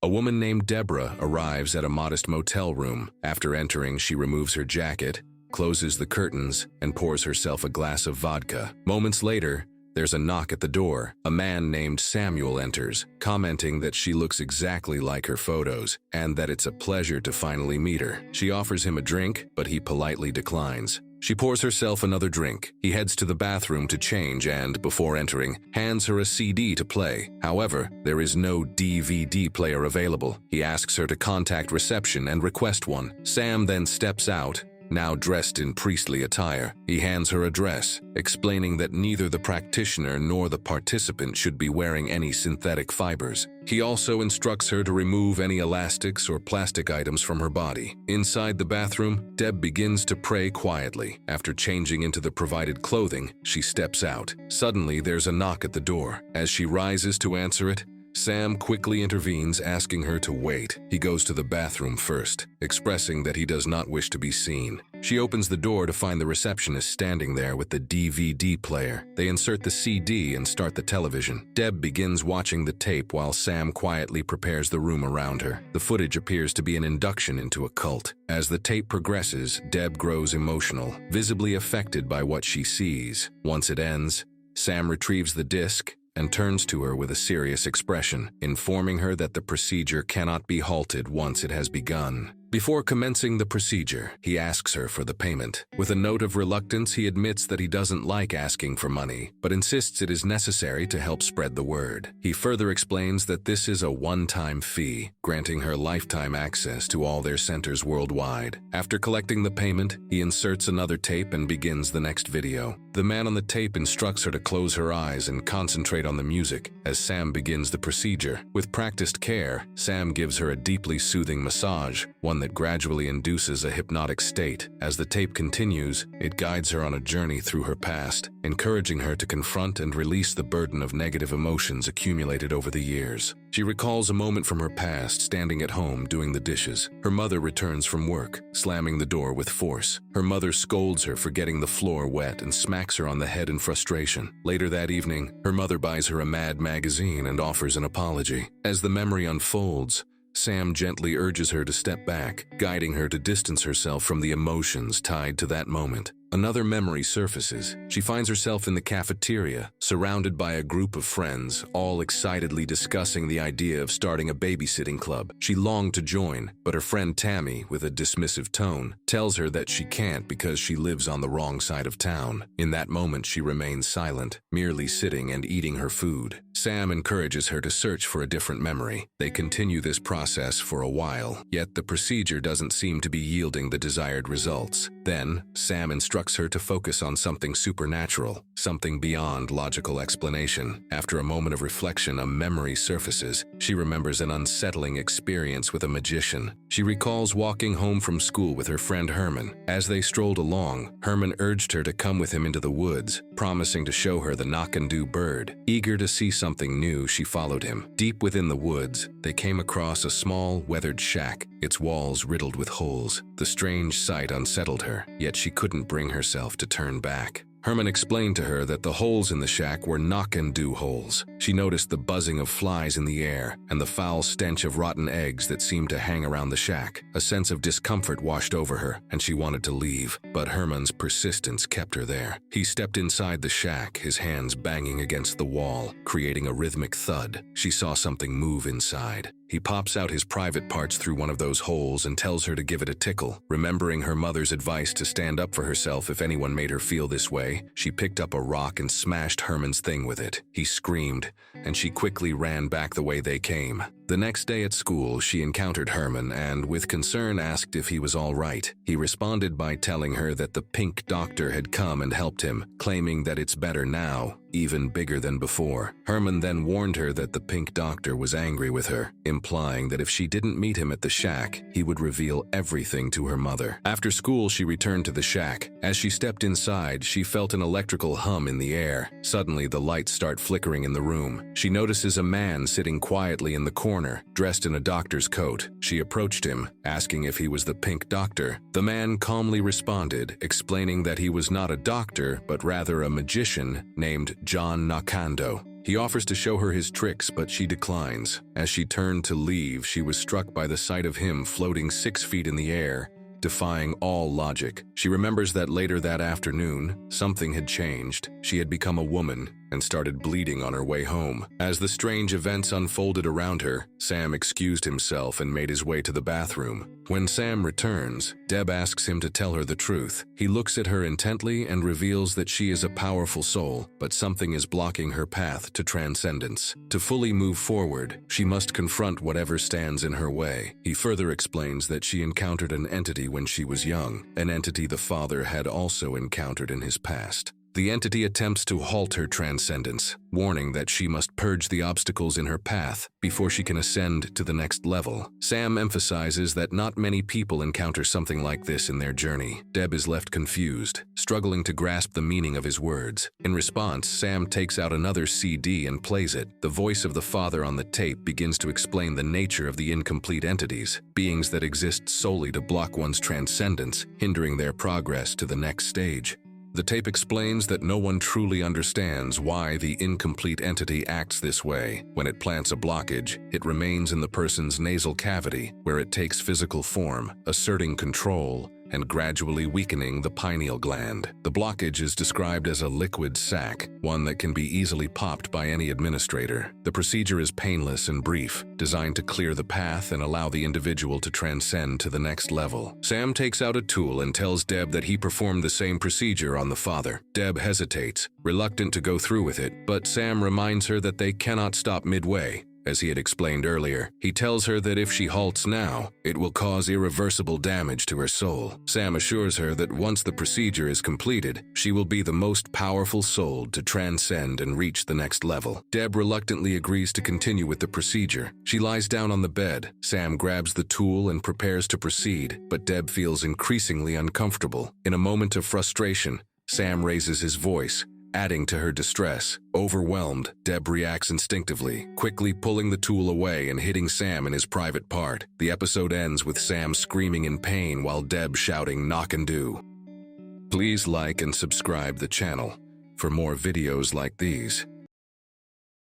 A woman named Deborah arrives at a modest motel room. After entering, she removes her jacket, closes the curtains, and pours herself a glass of vodka. Moments later, there's a knock at the door. A man named Samuel enters, commenting that she looks exactly like her photos and that it's a pleasure to finally meet her. She offers him a drink, but he politely declines. She pours herself another drink. He heads to the bathroom to change and, before entering, hands her a CD to play. However, there is no DVD player available. He asks her to contact reception and request one. Sam then steps out, now dressed in priestly attire. He hands her a dress, explaining that neither the practitioner nor the participant should be wearing any synthetic fibers. He also instructs her to remove any elastics or plastic items from her body. Inside the bathroom, Deb begins to pray quietly. After changing into the provided clothing, she steps out. Suddenly, there's a knock at the door. As she rises to answer it, Sam quickly intervenes, asking her to wait. He goes to the bathroom first, expressing that he does not wish to be seen. She opens the door to find the receptionist standing there with the DVD player. They insert the CD and start the television. Deb begins watching the tape while Sam quietly prepares the room around her. The footage appears to be an induction into a cult. As the tape progresses, Deb grows emotional, visibly affected by what she sees. Once it ends, Sam retrieves the disc and turns to her with a serious expression, informing her that the procedure cannot be halted once it has begun. Before commencing the procedure, he asks her for the payment. With a note of reluctance, he admits that he doesn't like asking for money, but insists it is necessary to help spread the word. He further explains that this is a one-time fee, granting her lifetime access to all their centers worldwide. After collecting the payment, he inserts another tape and begins the next video. The man on the tape instructs her to close her eyes and concentrate on the music as Sam begins the procedure. With practiced care, Sam gives her a deeply soothing massage, one that gradually induces a hypnotic state. As the tape continues, it guides her on a journey through her past, encouraging her to confront and release the burden of negative emotions accumulated over the years. She recalls a moment from her past, standing at home doing the dishes. Her mother returns from work, slamming the door with force. Her mother scolds her for getting the floor wet and smacks her on the head in frustration. Later that evening, her mother buys her a Mad magazine and offers an apology. As the memory unfolds, Sam gently urges her to step back, guiding her to distance herself from the emotions tied to that moment. Another memory surfaces. She finds herself in the cafeteria, surrounded by a group of friends, all excitedly discussing the idea of starting a babysitting club. She longed to join, but her friend Tammy, with a dismissive tone, tells her that she can't because she lives on the wrong side of town. In that moment, she remains silent, merely sitting and eating her food. Sam encourages her to search for a different memory. They continue this process for a while, yet the procedure doesn't seem to be yielding the desired results. Then, Sam instructs her to focus on something supernatural, something beyond logical explanation. After a moment of reflection, a memory surfaces. She remembers an unsettling experience with a magician. She recalls walking home from school with her friend Herman. As they strolled along, Herman urged her to come with him into the woods, promising to show her the Knockandoo bird. Eager to see something new, she followed him. Deep within the woods, they came across a small, weathered shack, its walls riddled with holes. The strange sight unsettled her, yet she couldn't bring herself to turn back. Herman explained to her that the holes in the shack were Knockandoo holes. She noticed the buzzing of flies in the air and the foul stench of rotten eggs that seemed to hang around the shack. A sense of discomfort washed over her, and she wanted to leave, but Herman's persistence kept her there. He stepped inside the shack, his hands banging against the wall, creating a rhythmic thud. She saw something move inside. He pops out his private parts through one of those holes and tells her to give it a tickle. Remembering her mother's advice to stand up for herself if anyone made her feel this way, she picked up a rock and smashed Herman's thing with it. He screamed, and she quickly ran back the way they came. The next day at school, she encountered Herman and, with concern, asked if he was all right. He responded by telling her that the pink doctor had come and helped him, claiming that it's better now, even bigger than before. Herman then warned her that the pink doctor was angry with her, implying that if she didn't meet him at the shack, he would reveal everything to her mother. After school, she returned to the shack. As she stepped inside, she felt an electrical hum in the air. Suddenly, the lights start flickering in the room. She notices a man sitting quietly in the corner, dressed in a doctor's coat. She approached him, asking if he was the pink doctor. The man calmly responded, explaining that he was not a doctor, but rather a magician named Knockandoo. He offers to show her his tricks, but she declines. As she turned to leave, she was struck by the sight of him floating 6 feet in the air, defying all logic. She remembers that later that afternoon, something had changed. She had become a woman and started bleeding on her way home. As the strange events unfolded around her, Sam excused himself and made his way to the bathroom. When Sam returns, Deb asks him to tell her the truth. He looks at her intently and reveals that she is a powerful soul, but something is blocking her path to transcendence. To fully move forward, she must confront whatever stands in her way. He further explains that she encountered an entity when she was young, an entity the father had also encountered in his past. The entity attempts to halt her transcendence, warning that she must purge the obstacles in her path before she can ascend to the next level. Sam emphasizes that not many people encounter something like this in their journey. Deb is left confused, struggling to grasp the meaning of his words. In response, Sam takes out another CD and plays it. The voice of the father on the tape begins to explain the nature of the incomplete entities, beings that exist solely to block one's transcendence, hindering their progress to the next stage. The tape explains that no one truly understands why the incomplete entity acts this way. When it plants a blockage, it remains in the person's nasal cavity, where it takes physical form, asserting control and gradually weakening the pineal gland. The blockage is described as a liquid sac, one that can be easily popped by any administrator. The procedure is painless and brief, designed to clear the path and allow the individual to transcend to the next level. Sam takes out a tool and tells Deb that he performed the same procedure on the father. Deb hesitates, reluctant to go through with it, but Sam reminds her that they cannot stop midway. As he had explained earlier, he tells her that if she halts now, it will cause irreversible damage to her soul. Sam assures her that once the procedure is completed, she will be the most powerful soul to transcend and reach the next level. Deb reluctantly agrees to continue with the procedure. She lies down on the bed. Sam grabs the tool and prepares to proceed, but Deb feels increasingly uncomfortable. In a moment of frustration, Sam raises his voice, adding to her distress. Overwhelmed, Deb reacts instinctively, quickly pulling the tool away and hitting Sam in his private part. The episode ends with Sam screaming in pain while Deb shouting "Knockandoo." Please like and subscribe the channel for more videos like these.